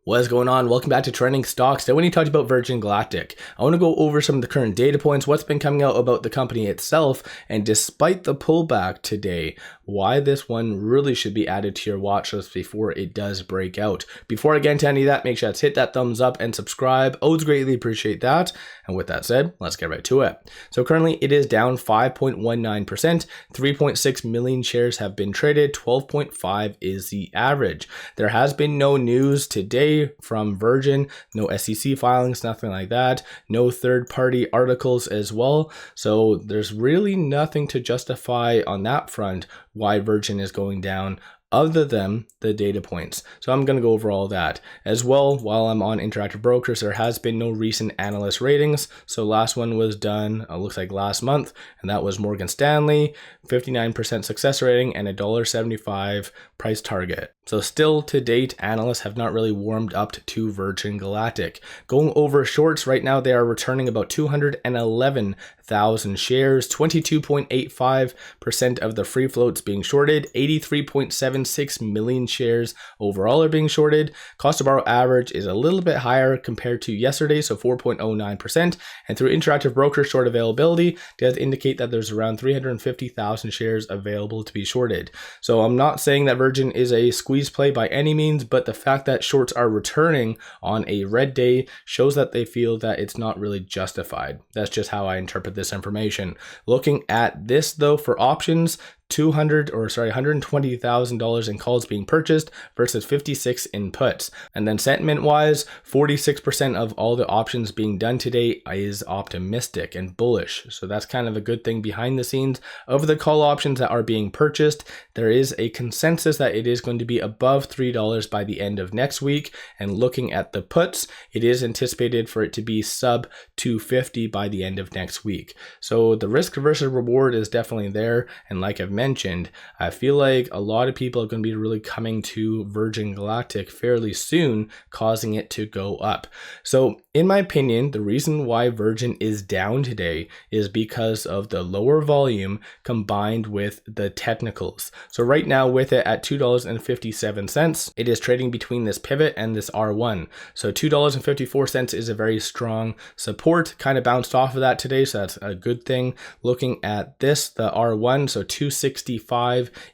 What is going on? Welcome back to Trending Stocks. Today when you talk about Virgin Galactic, I want to go over some of the current data points, what's been coming out about the company itself, and despite the pullback today, why this one really should be added to your watch list before it does break out. Before I get into any of that, make sure to hit that thumbs up and subscribe. I would greatly appreciate that. And with that said, let's get right to it. So currently it is down 5.19%, 3.6 million shares have been traded, 12.5 is the average. There has been no news today from Virgin, no SEC filings, nothing like that, no third-party articles as well. So there's really nothing to justify on that front why Virgin is going down other than the data points. So I'm going to go over all that. As well, while I'm on Interactive Brokers, there has been no recent analyst ratings. So last one was done, looks like last month, and that was Morgan Stanley, 59% success rating and a $1.75 price target. So still to date, analysts have not really warmed up to Virgin Galactic. Going over shorts right now, they are returning about 211,000 shares, 22.85% of the free floats being shorted, 83.76 million shares overall are being shorted. Cost to borrow average is a little bit higher compared to yesterday, so 4.09%. And through Interactive Broker short availability, does indicate that there's around 350,000 shares available to be shorted. So I'm not saying that Virgin is a squeeze play by any means, but the fact that shorts are returning on a red day shows that they feel that it's not really justified. That's just how I interpret this information. Looking at this though, for options, $120,000 in calls being purchased versus 56 in puts. And then sentiment wise, 46% of all the options being done today is optimistic and bullish. So that's kind of a good thing behind the scenes. Of the call options that are being purchased, there is a consensus that it is going to be above $3 by the end of next week. And looking at the puts, it is anticipated for it to be sub 250 by the end of next week. So the risk versus reward is definitely there. And like I've mentioned, I feel like a lot of people are going to be really coming to Virgin Galactic fairly soon, causing it to go up. So in my opinion, the reason why Virgin is down today is because of the lower volume combined with the technicals. So right now with it at $2.57, it is trading between this pivot and this R1. So $2.54 is a very strong support, kind of bounced off of that today, so that's a good thing. Looking at this, the R1, so 265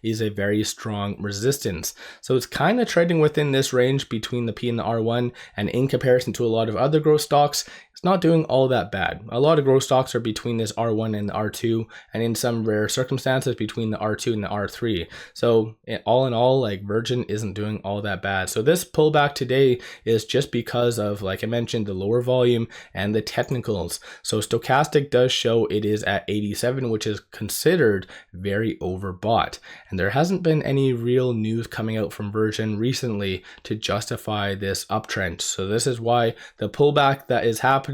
is a very strong resistance. So it's kind of trading within this range between the P and the R1, and in comparison to a lot of other growth stocks, it's not doing all that bad. A lot of growth stocks are between this R1 and the R2, and in some rare circumstances between the R2 and the R3. So all in all, like Virgin isn't doing all that bad. So this pullback today is just because of, like I mentioned, the lower volume and the technicals. So Stochastic does show it is at 87, which is considered very overbought. And there hasn't been any real news coming out from Virgin recently to justify this uptrend. So this is why the pullback that is happening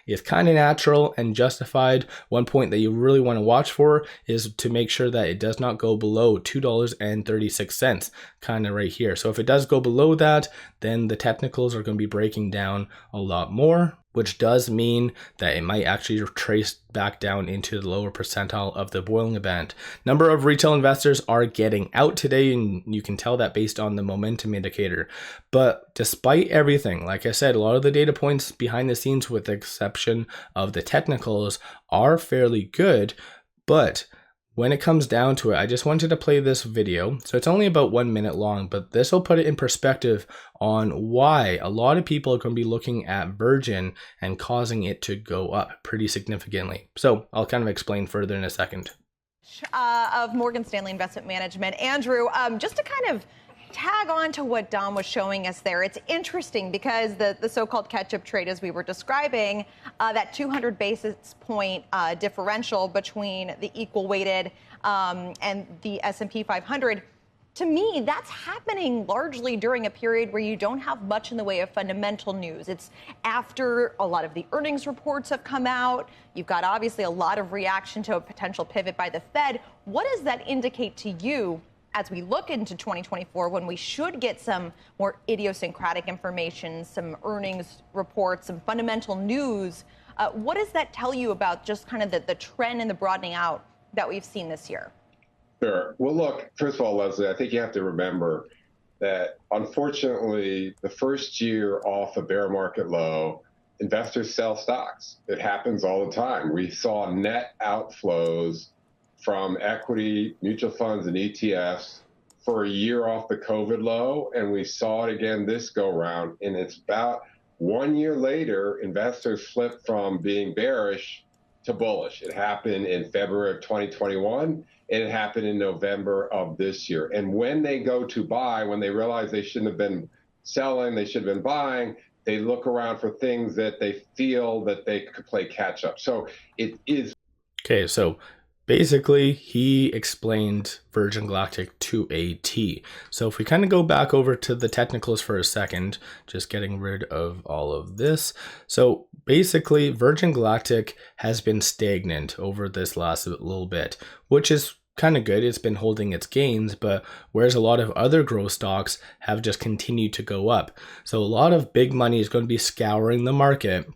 is kind of natural and justified. One point that you really want to watch for is to make sure that it does not go below $2.36, kind of right here. So if it does go below that, then the technicals are going to be breaking down a lot more, which does mean that it might actually trace back down into the lower percentile of the Bollinger Band. Number of retail investors are getting out today, and you can tell that based on the momentum indicator. But despite everything, like I said, a lot of the data points behind the scenes, with the exception of the technicals, are fairly good. But when it comes down to it, I just wanted to play this video. So it's only about 1 minute long, but this will put it in perspective on why a lot of people are going to be looking at Virgin and causing it to go up pretty significantly. So I'll kind of explain further in a second. Of Morgan Stanley Investment Management. Andrew, just to kind of tag on to what Dom was showing us there, it's interesting because the so-called catch-up trade, as we were describing, that 200 basis point differential between the equal weighted and the S&P 500, to me, that's happening largely during a period where you don't have much in the way of fundamental news. It's after a lot of the earnings reports have come out. You've got obviously a lot of reaction to a potential pivot by the Fed. What does that indicate to you as we look into 2024, when we should get some more idiosyncratic information, some earnings reports, some fundamental news? What does that tell you about just kind of the trend and the broadening out that we've seen this year? Sure. Well, look, first of all, Leslie, I think you have to remember that unfortunately, the first year off a bear market low, investors sell stocks. It happens all the time. We saw net outflows from equity, mutual funds, and ETFs for a year off the COVID low, and we saw it again this go round. And it's about 1 year later, investors flipped from being bearish to bullish. It happened in February of 2021, and it happened in November of this year. And when they go to buy, when they realize they shouldn't have been selling, they should have been buying, they look around for things that they feel that they could play catch up. So it is. Okay, so basically, he explained Virgin Galactic to a T. So if we kind of go back over to the technicals for a second, just getting rid of all of this. So basically, Virgin Galactic has been stagnant over this last little bit, which is kind of good. It's been holding its gains, but whereas a lot of other growth stocks have just continued to go up. So a lot of big money is going to be scouring the market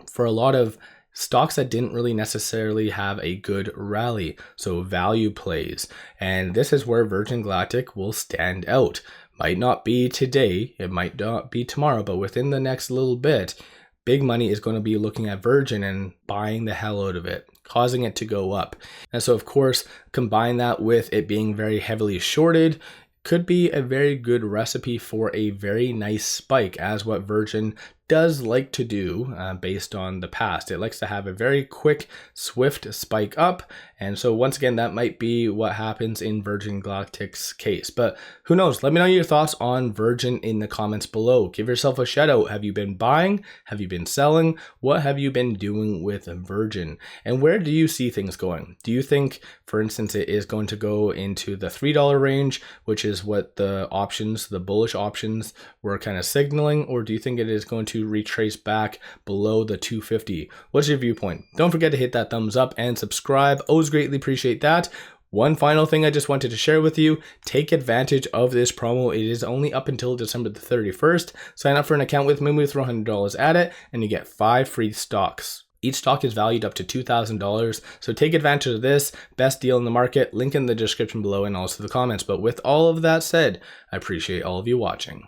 for a lot of stocks that didn't really necessarily have a good rally, so value plays. And this is where Virgin Galactic will stand out. Might not be today, it might not be tomorrow, but within the next little bit, big money is going to be looking at Virgin and buying the hell out of it, causing it to go up. And so of course, combine that with it being very heavily shorted, could be a very good recipe for a very nice spike, as what Virgin does like to do based on the past. It likes to have a very quick, swift spike up. And so once again, that might be what happens in Virgin Galactic's case. But who knows? Let me know your thoughts on Virgin in the comments below. Give yourself a shout out. Have you been buying? Have you been selling? What have you been doing with Virgin? And where do you see things going? Do you think, for instance, it is going to go into the $3 range, which is what the options, the bullish options, were kind of signaling? Or do you think it is going to retrace back below the 250? What's your viewpoint? Don't forget to hit that thumbs up and subscribe. Always greatly appreciate that. One final thing I just wanted to share with you, take advantage of this promo. It is only up until December the 31st. Sign up for an account with me, we throw $100 at it, and you get 5 free stocks. Each stock is valued up to $2,000. So take advantage of this. Best deal in the market. Link in the description below and also the comments. But with all of that said, I appreciate all of you watching.